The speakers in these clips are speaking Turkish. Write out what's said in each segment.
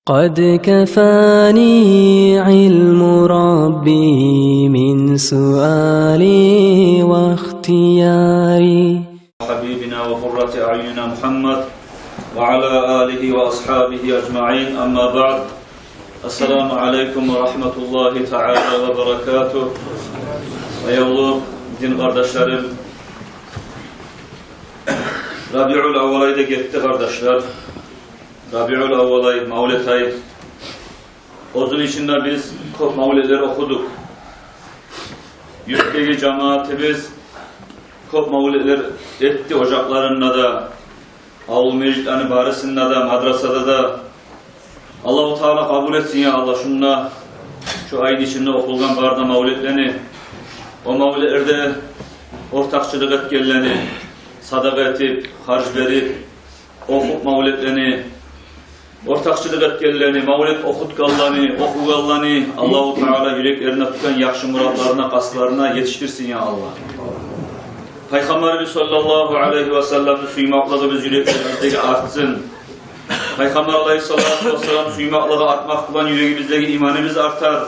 قد كفاني علم ربي من سؤالي واختياري حبيبنا وقرة أعيننا محمد وعلى آله وأصحابه أجمعين أما بعد السلام عليكم ورحمة الله تعالى وبركاته Eyvallah din kardeşlerim, Rabi'ül Avvalay'da gitti kardeşler. Rabi'ül Avvalay, Mavlid ayı. Onun içinde biz Mavlidleri okuduk. Yükteki cemaatimiz kop Mavlidler etti ocaklarında da, Avul Mecid barisinde de, madrasada da. Allah-u Teala kabul etsin ya Allah şunla, şu ayın içinde okulgan barda Mavlidlerini, o mavlidlerde ortakçılık etkenlerini, sadaka etip, harç verip, okup mavlidlerini, ortakçılık etkenlerini, mavlid okutkallarını, okugallarını, Allah-u Teala yüreklerine tutan yakşı muratlarına, kaslarına yetiştirsin ya Allah. Peygamberimiz sallallahu aleyhi ve sellem'in suymaklığımız yüreklerimizdeki artsın. Peygamber aleyhissalatu vesselam suymaklığı artmak bulan yüreğimizdeki imanımız artar.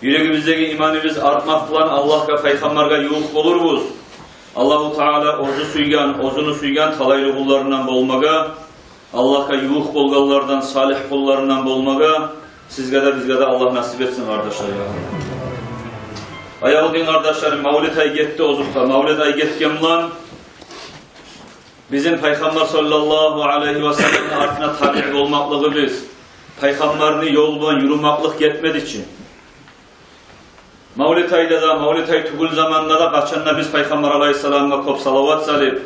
Yüreğimizdeki imanımız artmak bulan Allah'a, Peygamber'e yuğuk oluruz. Allah-u Teala ozunu suygan talaylı kullarından bolmaga, Allah'a yuğuk bolgallardan, salih kullarından bolmaga, sizge de bizge de Allah nasip etsin kardeşler ya. Ayağı din kardeşlerim, Mavlid ay gitti ozukta, Mavlid ay gitken lan, bizim Peygamber sallallahu aleyhi ve sellem'in artına tabi olmaklığı biz, Peygamber'ini yoldan yürümaklık yetmedi için. Mavlid ayda da, Mavlid ay tugul zamanında da kaçanla biz Peygamber aleyhisselam'a kop salavat salip,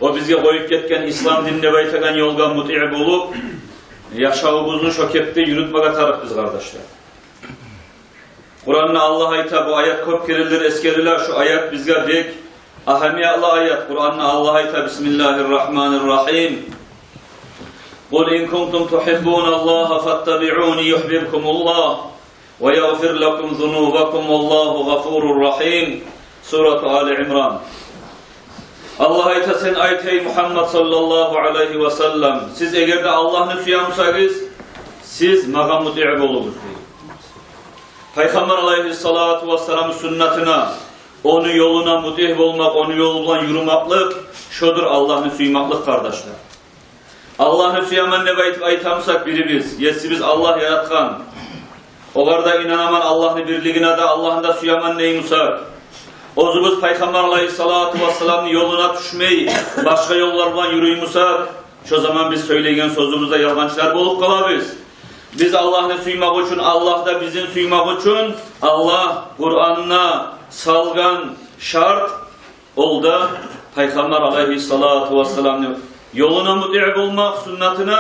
o bizge koyup ketken İslam dinine baytagan yolga muti'ib olup, yaşağımızın şokepte yürütmeye tarık biz kardeşler. Kur'an'la Allah ayta bu ayet kop kirilir, eskeriler şu ayet bizge bek ahamiyatlı ayet. Kur'an'la Allah ayta Bismillahirrahmanirrahim. Kul in kuntum tuhibbunallaha fattabi'uni yuhbibkumullah ve yaghfir lakum zunubakum vallahu gafurur rahim. Suratu Ali İmran. Allah ayta sen aytey Muhammed sallallahu aleyhi ve sellem. Siz eğer de Allah'ını suyamışsınız, siz mağa muti'ib olunuz. Peygamber aleyhissalatu vesselam'ın sünnetine, onun yoluna mutih olmak, onun yolundan yürümaklık, şudur Allah'ını suymaklık kardeşler. Allah'ını suyaman ne aytamsak biri biz, yesi biz Allah yaratkan. Olarda inanaman Allah'ın birliğine de Allah'ın da suyaman neymusak. Ozumuz Peygamber aleyhissalatu vesselam'ın yoluna düşmeyi, başka yollardan yürüyümüsak, şu zaman biz söyleyen sözümüzde yalancılar bulup kalabız. Biz Allah'ını suymak için, Allah da bizim suymak için, Allah Kur'an'ına salgan şart oldu. Peygamber aleyhissalatu vesselam'ın yoluna muti'ib olmak, sünnetine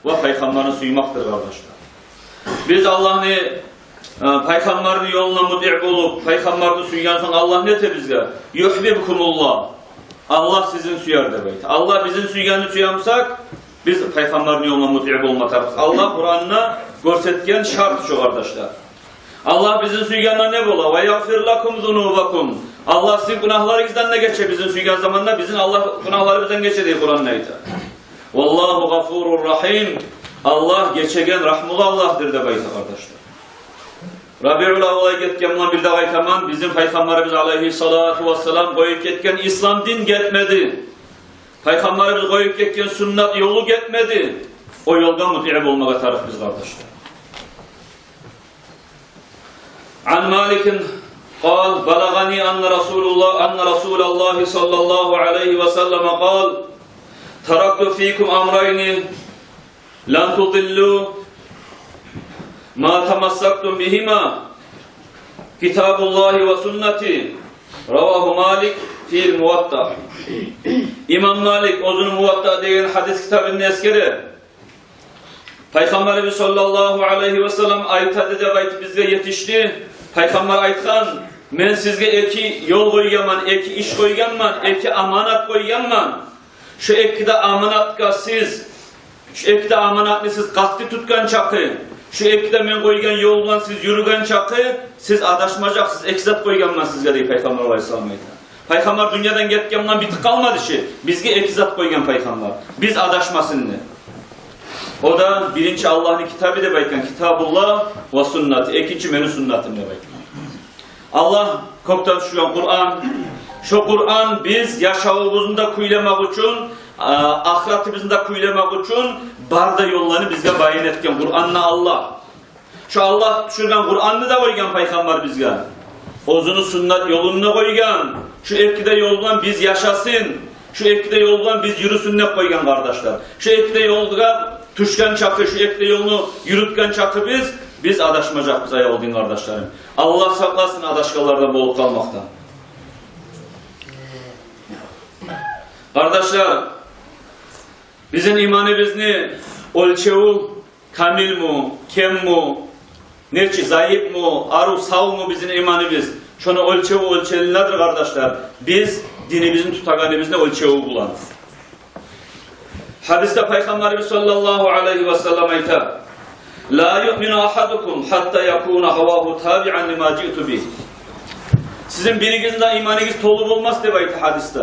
ve Peygamber'ini suymaktır kardeşler. Biz Allah'ını, Peygamber'in yoluna muti'ib olup, Peygamber'ini suygan sonra Allah ne de bizge? Yuhbibkumullah. Allah sizin suyar demek. Allah bizim suyganını suyamsak, biz Peygamber'in yoluna muti'ib olmak. Allah Kur'an'ına görsetken şart şu kardeşler. Allah bizim suyganına ne bola? Ve yaghfir lakum zunubakum. Allah sizin günahlarınızdan ne geçer bizim suygan zamanında? Bizim Allah günahları bizden geçer diye Kur'an neydi? Vallahu gafurur rahim. Allah geçegen rahmul Allah'tır de bayta kardeşler. Rabi'ül Avval'a gitkenle bir de baytaman bizim Peygamberimiz aleyhissalatu vesselam koyup ketken İslam din getmedi. Peygamberimiz koyup ketken sünnet yolu getmedi. O yoldan muti'ib olmaya tarif biz kardeşler. An Malik'in قال بلغني أن رسول الله صلى الله عليه وسلم قال تركت فيكم أمرين لن تضلوا ما تمسكتم بهما كتاب الله وسنتي رواه مالك في الموطأ. İmam Malik o'zini Muvatta degan hadis kitabının eskeri. Peygamberimiz sallallahu aleyhi ve sellem aytadi deb aytib bizga yetişti. Peygamber aytgan, men sizge eki yol koyganman, eki iş koyganman, eki amanat koyganman. Şu ekide amanatga siz, şu ekide amanatni siz qattiq tutgan chaqi, şu ekide men koygan yoldan siz yürügen chaqi, siz adashmajaksiz, ekizat koyganman sizge deyip Peygamber aleyhisselam aytgan. Peygamber dünyadan ketgandan bitik kalmadı şey. Bizge ekizat koygan Peygamber. Biz adaşmasın ne? O da birinci Allah'ın kitabı de baykan Kitabullah ve sünneti. İkinci menü sünnetim de baykan. Allah koptan şu Kur'an. Şu Kur'an biz yaşavımızda kuylamak için, ahiretimizde kuylamak için barda yollarını bizge bayan etken Kur'an'la Allah. Şu Allah düşürgen Kur'an'ı da koygan peygamber bizge. Ozunu sünnet yoluna koygan. Şu etkide yoldan biz yaşasın. Şu etkide yoldan biz yürüsünne koygan kardeşler. Şu etkide yolda tuşkan çakı, şu etkide yolunu yürütken çakı biz adaşmayacak bize yoldun kardeşlerim. Allah saklasın adaşkalarda bolup kalmaktan. Kardeşler, bizim imanımızı ölçeği kamil mu, kem mu, neçi zayıf mu, aru sağ mu bizim imanımız? Şunu ölçeği nedir kardeşler? Biz dinimizin tutaganımızda ölçeği bulan. Hadiste Peygamberimiz sallallahu aleyhi ve sellem aytar. La yu'minu ahadukum hatta yakuna havahu tabi'an lima ci'tu bih. Sizin birinizde imanınız tolu olmaz diye ayet hadiste.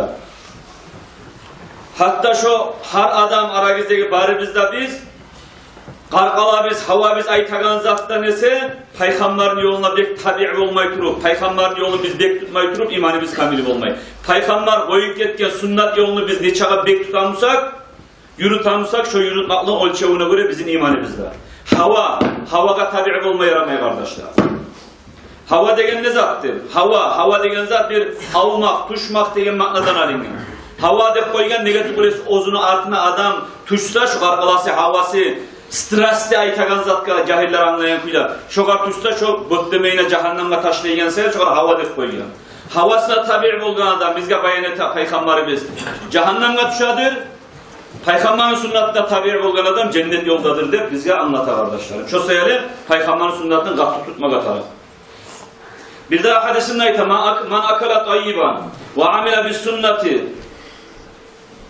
Hatta şu her adam aragızdaki bari bizde biz qarqala biz, hava biz aytagan zattan ese Peygamberin yoluna bek tabi'i olmay turup, Peygamberin yolunu biz bek tutmay turup imanımız kamil olmay. Peygamber koyup ketken sünnet yolunu biz neçaga bek tutamsak, yürütamsak şu yürütmaklı ölçeğine göre bizim imanımızda. Havaga tabi'i olmaya yaramay kardeşler. Hava degen ne zattır? Hava degen zat bir almak, tuşmak degen manadan alınır. Hava dep koygan negatif bo'lsa o'zini artına adam tuşsa şu qarqalası havası stressli aytagan zatga jahillar anlayan kuylar. Şogar tuşsa şu bötlemeyine cahannamga taşlaygan ser şogar hava dep koygan. Havasına tabi'i bolgan adam bizge bayan eta peygamberimiz cahannamga tuşadır. Peygamberin sünnetinde tabi'i bolgan adam cennet yoldadır dep bizge anlata kardeşlerim. Şu sayılı peygamberin sünnetini qatı tutmak atarız. Bir daha hadisinde ayta man akala tayyiban ve amila bis sünneti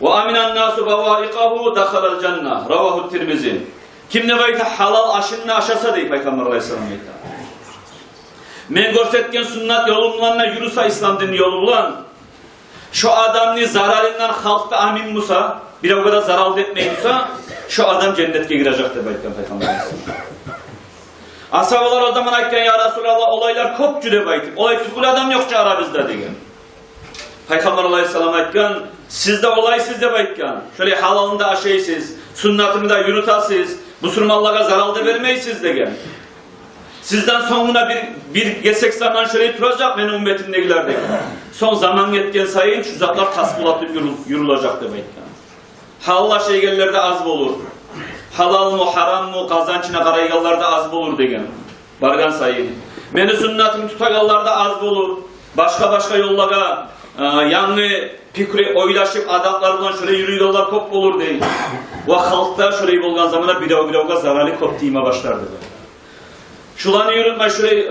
ve aminan nasu bavaiqahu dakhalal cennet. Ravahu Tirmizi. Kim ne bayta halal aşını aşasa deyip Peygamber Aleyhisselam ayta. Men görsetken sünnet yolundan yürüse İslam dini yolu bulan şu adamni zararından halkta amin musa bir o kadar zarar etmeyinsa şu adam cennete girecek de Peygamber Aleyhisselam. Ashabalar o zaman aytken ya Resulallah olaylar çok cüre baytı. Olay tükül adam yokça aramızda degen. Peygamber Aleyhisselam aytken sizde olay sizde baytken. Şöyle halalında aşeysiniz, sünnetini de yürütasınız, Müslümanlığa zarar da vermeysiz degen. Sizden sonuna bir gesek zaman şöyle duracak benim ümmetimdekiler degen. Son zaman yetken sayın şu zatlar tasbulatlı yürülacak da baytken. Halal şeygerlerde az olur. Halal mı, haram mı, kazançına karaygallarda az olur degen. Bargan sayın. Meni sünnetim tutagallarda az olur. Başka yollara yanlı fikri oylaşıp adamlarla şöyle yürüyorlar kop olur değil. Ve halkta şöyle bolgan zamana bir zararlı kop diyime başlardı. Şulanı yürütme şöyle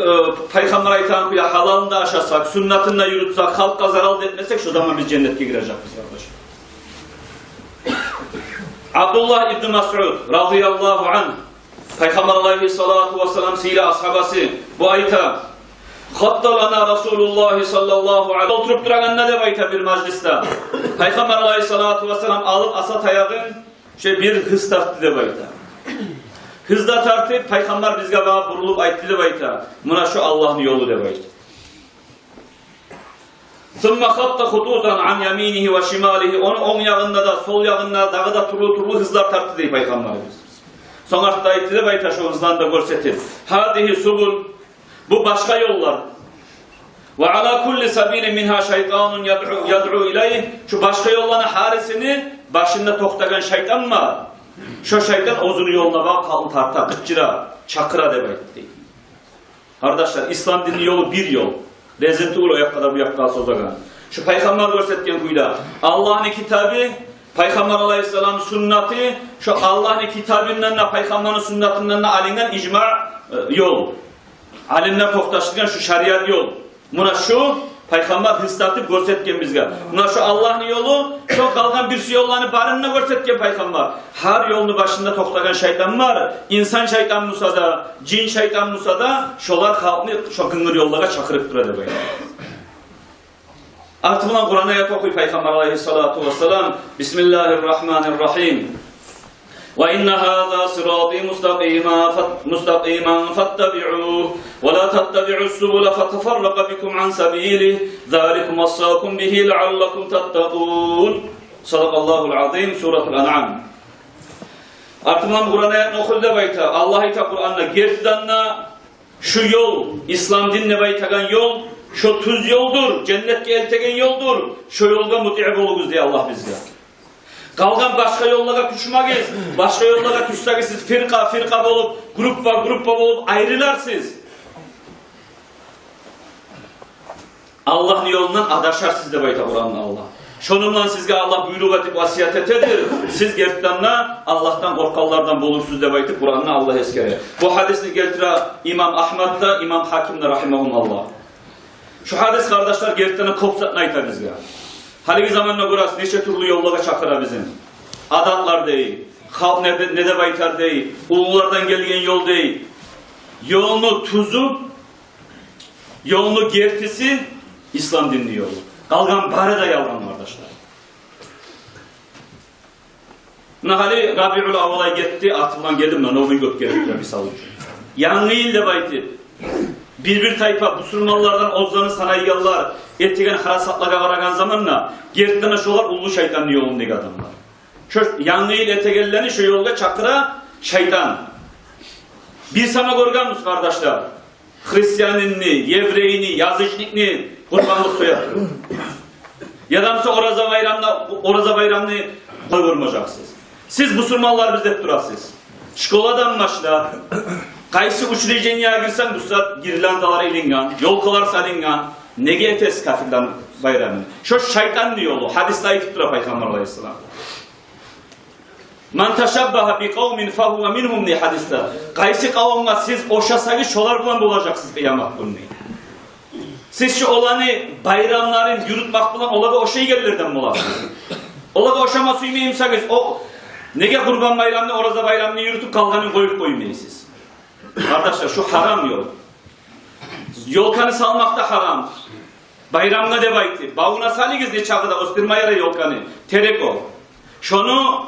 Peygamber aytan bile halalını da aşasak, sünnetini de yürütsek, halka zarar etmesek şu zaman biz cennete girecek biz kardeşim. Abdullah İbn Mas'ud radıyallahu anh Peygamber aleyhissalatu vesselam siyle ashabası bu ayta Khattalana Resulullah sallallahu aleyhi ve sellem oturup duran ne de ayta bir mecliste Peygamber aleyhissalatu vesselam alıp asat ayağın bir hız tarttı de ayta. Hızda tartıp Peygamber bizge bana burulup aytı de ayta. Buna şu Allah'ın yolu de ayta. ثُمَّ خَطَّ خُطُوطًا عَنْ يَمِينِهِ وَشِمَالِهِ Onun on yağında da sol yağında dağı da turlu hızlar tarttı deyip Peygamberimiz. Sonra da aytı de ayta şu hızdan da görsetir. هَذِهِ subul Bu başka yollar. وَعَلَى كُلِّ سَب۪يلٍ مِنْهَا شَيْطَانٌ يَدْعُوا اِلَيْهِ Şu başka yolların harisini başında toktagan şeytan var. Şu şeytan ozunu yoluna bak kalın tarta, kıçıra, çakıra demek değil. Kardeşler İslam dini yolu bir yol. Lezzeti ulu o kadar bu yakka sozagan. Şu Peygamber görsetken kuyla. Allah'ın kitabı, Peygamber aleyhisselam sünneti, şu Allah'ın kitabından da Peygamber'in sünnetinden de alinen icma yol. Alimler toktaştıgan şu şeriat yol. Buna şu Peygamber hıslatıp görsetken bizge. Buna şu Allah'ın yolu, şu kalkan bir su yollarını barınına görsetken Peygamber. Her yolunu başında toktagan şeytan var. İnsan şeytan musa da, cin şeytan musa da, şolar halkını şu kıngır yollara çakırıp duradı böyle. Artık buna Kur'an'a ayet okuy Peygamber aleyhissalatu vesselam. Bismillahirrahmanirrahim. وَإِنَّ هَذَا صِرَاطِي مُسْتَقِيمًا فَاتَّبِعُوهُ وَلَا تَتَّبِعُوا السُّبُلَ فَتَفَرَّقَ بِكُمْ عَنْ سَبِيلِهِ ذَٰلِكُمْ وَصَّاكُمْ بِهِ لَعَلَّكُمْ تَتَّقُونَ. Sadakallahul azim. Suratul An'am. Artımam Kur'an'a okulda bayta. Allah'ı ta Kur'an'la gerdanla şu yol, İslam dinle baytagan yol, şu tuz yoldur, cennetke eltegen yoldur. Şu yolda muti'ib oluguz diye Allah bizge. Kalgan başka yollara düşmeyiz. Başka yollara düşseniz siz firka olup, grup olup ayrılarsınız. Allah'ın yolundan adaşar sizde bayta Kur'an'la Allah. Şonunla sizge Allah buyruğu etip vasiyet etedir. Siz gertdanla Allah'tan korkallardan bolursuz de baytı Kur'an'la Allah eskere. Bu hadisini geltire İmam Ahmed'da, İmam Hakim'de rahimahumullah. Şu hadis kardeşler gertdanı kopsatına ayta bizge. Haligi zamanla burası neçe türlü yollara çakıra bizim. Adatlar değil, halk ne de baytar değil, ululardan gelgen yol değil. Yolunu tuzup, yolunu gertisi İslam dinli yolu. Kalgan bari de yavrum kardeşler. Nahali Rabi'ül Avval'a gitti, atılan geldim ben, Novi Gök gerekler bir savucu. Yanlı il de bayti. Bir tayfa Müslümanlardan ozlanı sanayiyalılar ettigen harasatlara varagan zamanla gertdana şolar ulu şeytanlı yolundaki adamlar. Şu yanlı il etegellerini şu yolda çakıra şeytan. Bir sama gorganmış kardeşler. Hristiyanini, Yevreyini, Yazıcılıkni kurbanlık soyar. Yadamsa Oraza bayramını koy vurmayacaksınız. Siz Müslümanlar bizde durasınız. Şkoladan başla. Kaysi uçurayacağın yere girsen bu sıra girlandalar elingan, yolkalar salingan. Nege etes kafirden bayramını. Şu şeytan yolu. Hadiste ayıp dura Peygamber Aleyhisselam. Man teşebbaha bi kavmin fehuve minhum diye hadiste. Kaysi kavimle siz oşasanız şolar bulan bulacaksınız kıyamet günü. Siz şu olanı bayramların yürütmek bulan olaga o şey gelirlerden bulasınız. Olaga oşama suymeyimseniz o nege kurban bayramını, Oraza bayramını yürütüp kalganı koyup koymayısınız. Kardeşler şu haram yol. Yolkanı salmak da haram. Bayramına devayti. Bağına saligiz ne çakıda ostirmayara yolkanı. Terek o. Şunu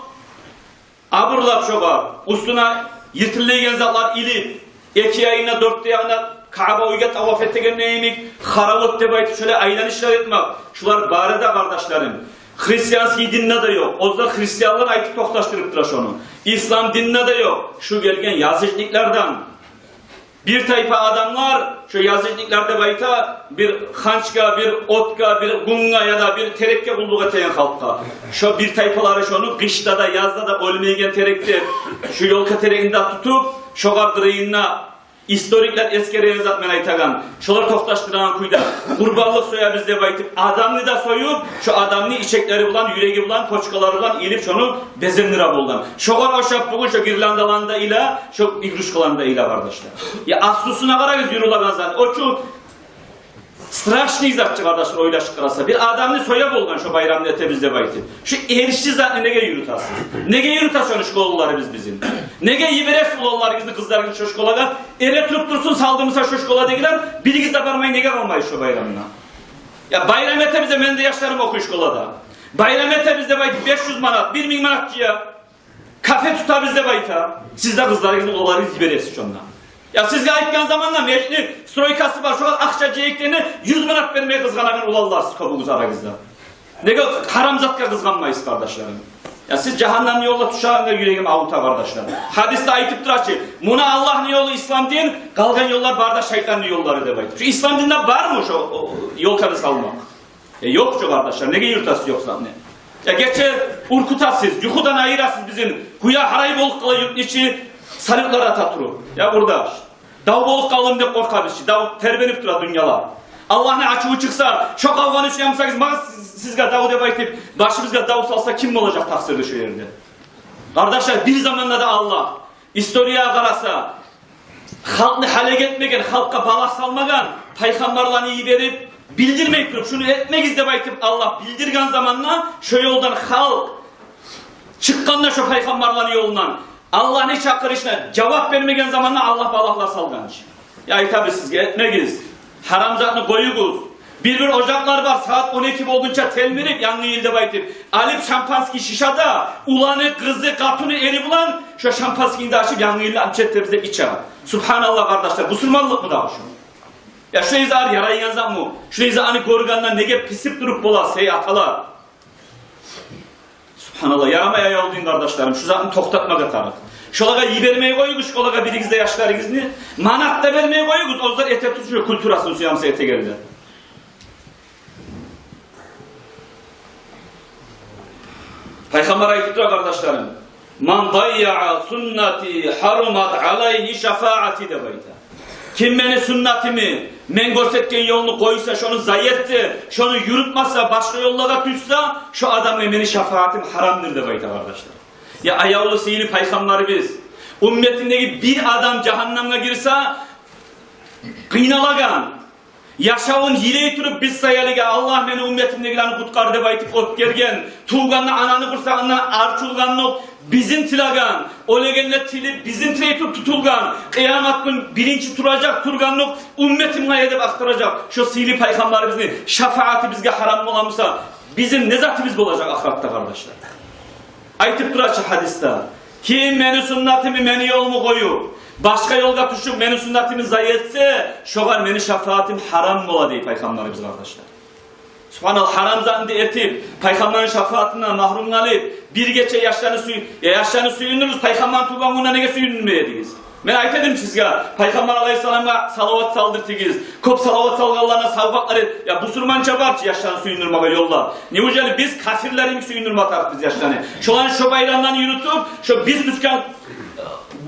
aburlap şobar. Ustuna yırtılıyken zatlar ilip. 2 ayına 4 ayına Kaaba uyga tavaf ettigen neyimik. Haravot devayti şöyle aylan işler etmek. Şular bari de kardeşlerim. Hristiyanski dinine de yok. Ozda Hristiyanlar ayıp toktaştırıptılar şunu. İslam dinine de yok. Şu gelgen yazıcılıklardan. Bir tayfa adamlar şu yazıcılıklarda bayta bir hançka, bir otka, bir gunga ya da bir terekke bulduk eteyen halka. Şu bir tayfaları şunu kışta da yazda da ölmeyen terekte şu yolka tereğinde tutup şu kardırıyına historikler eskere yazatmen aytagan. Şolar toktaştıran kuyda. Kurbanlık soya bizde baytıp adamını da soyup şu adamını içekleri bulan, yüreği bulan, koçkaları bulan ilip şunu bezenlira bulan. Şolar oşap bugün şu girlandalanda ile şu igruşkalarında ile kardeşler. Ya aslusuna kararız yürülagan zaten. O şu straşlı izatçı kardeşler oylaşık karasa. Bir adamını soya bulgan şu bayramda ete bizde baytıp. Şu erişçi zaten nege yürütasın. Nege yürütasın şu şkolları bizim. Nege yiveres ulanlar gizni kızlar şu şkolaga. Ere tutup dursun saldığımızda şu şkola degiler. Birigiz de varmayın nege kalmayız şu bayramına. Ya bayram ete bize ben de yaşlarım okuyor şkolada. Bayram ete bizde baytıp 500 manat, 1000 manatçıya. Kafe tutar bizde bayta. Sizde kızlar gizni ulanlar gizni yiveres şundan. Ya siz ayıpken zamanla meşli stroykası var. Şu kadar akça ceyiklerini 100 manat vermeye kızganağın ulallar siz kobuğuz aranızda. Ne kadar haramzatka kızganmayız kardeşlerim. Ya siz cehennem yolda tuşağında yüreğim avuta kardeşlerim. Hadiste ayıtıp durar ki buna Allah'ın yolu İslam din, kalgan yollar barda şeytanın yolları demek. Şu İslam dininde var mı şu yolkanı salmak? Yok şu kardeşler. Ne yurtası yoksa ne? Ya geçe urkutasız, yuhudan ayırasız bizim. Kuya harayı bol kala yurt içi sarıklara taturu. Ya burada. Dav bol kalın de korkarız. Dav terbenip durar dünyalar. Allah ne açığı çıksa, çok avvanı şey yapmışsınız, sizge dav de baytip, başımızga dav salsa kim olacak taksirli şu yerde? Kardeşler bir zamanla da Allah, historiya karasa, halkını hale getmegen, halka balak salmagan, peygamberlerini iyi verip, bildirmeyip durup, şunu etmek izdebaytip Allah bildirgen zamanla, şu yoldan halk, çıkkanla şu peygamberlerin yolundan, Allah'ın hiç çakırışına cevap vermegen zamanla Allah balaklar salganç. Ya tabi sizge etmegiz. Haramzatını koyuguz. Bir ocaklar var, saat 12 olunca telmirip yanlı ilde baytip. Alip şampanski şişada, ulanı, kızı, katunu eri bulan, şu şampanskiyi de açıp yanlı ilde amçette içer. Subhanallah kardeşler, bu sürmanlık mı da şu? Ya şu izar yarayı yanzan mı? Şu izar hani gorganlar nege pisip durup bola seyatalar. Subhanallah, yaramaya yoldun kardeşlerim, şu zaten toktatmak atarız. Şolaga yibermeye koyuyoruz, şolaga birigizde yaşlarınızı, manatta vermeye koyuyoruz, ozlar ete tutuyor, kulturasını suyamsa ete gelirler. Peygamber ayettir kardeşlerim. Man dayya'a sunnati harumat alayhi şefaati de bayta. Kim beni sünnetimi, men görsetken yolunu koysa, şunu zayetti, şunu yürütmezse, başka yollara düşse, şu adam beni şefaatim haramdır de bayta kardeşler. Ya ayağlı sihirli peygamber biz. Ümmetindeki bir adam cehenneme girse, kıynalagan. Yaşavun hileyi turup biz sayaliga Allah beni ümmetimdekilerini kutkardı de baytıp ot gergen. Tuğganla ananı kursağından arçulganlık bizim tilagan. Olegenle tili bizim tileyi tutulgan. Kıyamet gün birinci turacak turganlık ümmetimle edip aktıracak. Şu sihirli peygamberimizin şefaati bizge haram olamsa bizim ne zatimiz olacak ahiratta kardeşler. Aytıp duracak hadiste. Kim beni sünnetimi, beni yolumu koyu. Başka yolga tuşup beni sünnetimi zayi etse, şoğar beni şefaatim haram ola deyip Peygamberimiz kardeşler. Subhanallah, haram zandı etip, Peygamberin şefaatinden mahrum kalıp, bir geçe yaşlarını suyunuruz, Peygamberin tuğbanına nege suyunulmayediniz. Ben ayet edim sizge, Peygamber Aleyhisselam'a salavat saldırtınız, kop salavat salgallarına savgakları, ya bu sürmanca var ki yaşlarını suyundurmaya yolla. Ne ucalı biz kafirlerin suyundurma taraf biz yaşlarını. Şu an şu bayramdan yürütüp, şu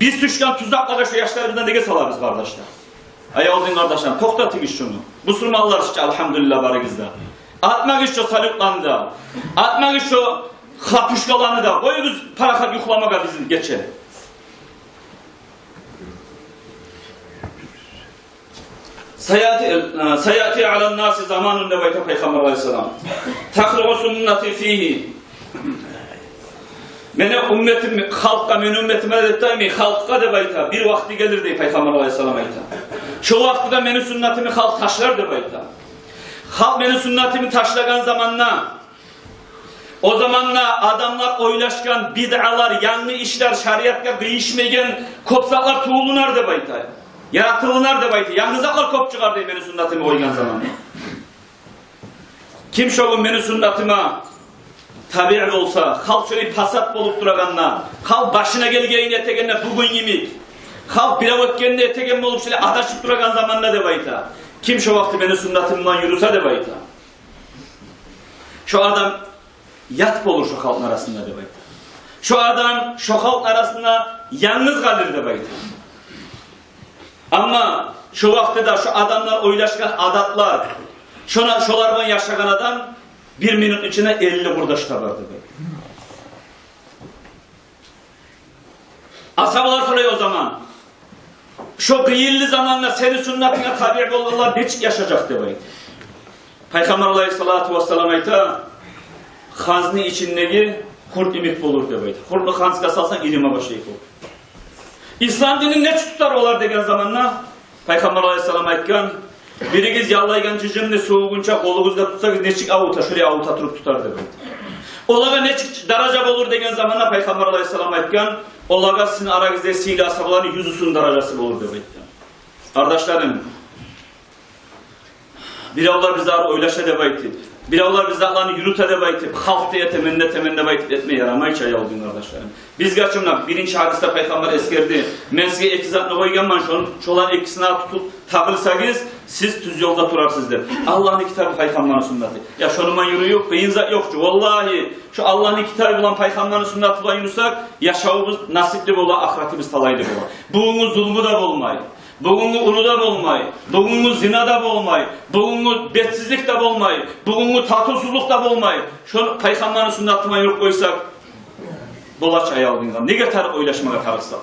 biz düşken tuzaklara şu yaşlarımızdan nege salarız kardeşler. Ayağızın kardeşler, toktatın iş şunu. Bu sürmanlar işte elhamdülillah barıgızda. Atmak iş şu saluklandı, atmak iş şu kapuşkalarını da, koyunuz parakat yuklamaka bizim geçelim. Sayati alan nasi zamanun da bayta Peygamber Aleyhisselam. Takribu sünneti fihi. Mene ümmetimi, halkka, men ümmetime de deymi, halkka da bayta. Bir vakti gelir dey Peygamber Aleyhisselam ayta. Şu vakti da meni sünnetimi halk taşlar da bayta. Halk meni sünnetimi taşlagan zamanla, o zamanla adamlar oylaşkan bid'alar, yanlı işler, şariatka değişmegen kopsaklar tuğulunar da bayta. Yaratılınar da bayta. Yalnızaklar kop çıkar dey meni sünnetimi oygan zamanla. Kim şoğun meni sünnetime tabi'i olsa, halk şöyle pasat bolup duraganlar, halk başına gelgeyin etegenler bugün yemik, halk bir avutkeninde etegen olup şöyle adaşıp duragan zamanla da bayta. Kim şu vakti beni sünnetimden yürüse de bayta. Şu adam yat olur şu halkın arasında da bayta. Şu adam şu halk arasında yalnız kalır da bayta. Ama şu vakti da şu adamlar oylaşkan adatlar, şolardan yaşayan adam bir minut içine 50 kurdaş tabardı. Ashablar soruyor o zaman. Şu kıyıllı zamanla seni sünnetine tabi olurlar hiç yaşayacak demeyin. Peygamber Aleyhisselatü Vesselam ayta hazni içindeki kurt imit bulur demeyin. Kurtlu hanska salsan ilime başlayıp olur. İslam dini ne tutar olar degen zamanla Peygamber Aleyhisselam aytkan birigiz yallaygan cicimni soğugunca kolunuzda tutsanız neçik avuta, şuraya avuta turup tutar demeyin. Olaga neçik daraja olur degen zamanla Peygamber Aleyhisselam aytkan olaga sizin aranızda silah asabların yüzüsünün daracası olur demeyin. Kardeşlerim, biravlar bizi oylaşa demeyin. Biravlar bizi Allah'ını yürüte demeyin. Halk diye temenne bayit etmeye yaramayı çaya oldun kardeşlerim. Biz gerçekten birinci hadiste Peygamber eskerdi. Men size ekizatını koyganman şolan ekisine tutup takılsanız siz düz yolda durarsınız der. Allah'ın kitabı Peygamber'in sünneti. Ya şonuma yürü yok, beyinzat yokçu. Vallahi şu Allah'ın kitabı bulan Peygamber'in sünneti bulan yürüsek yaşavımız nasipli bola, ahiretimiz talaylı bola. Buğunuz zulmü da olmayı. Bugünü uluda olmayı, bugünü zinada olmayı, bugünü betsizlik de olmayı, bugünü tatılsızlık da olmayı. Şu Peygamber'in sünnetine yok koysak, dolaç ayağı aldığında ne kadar oylaşmaya tarıksak.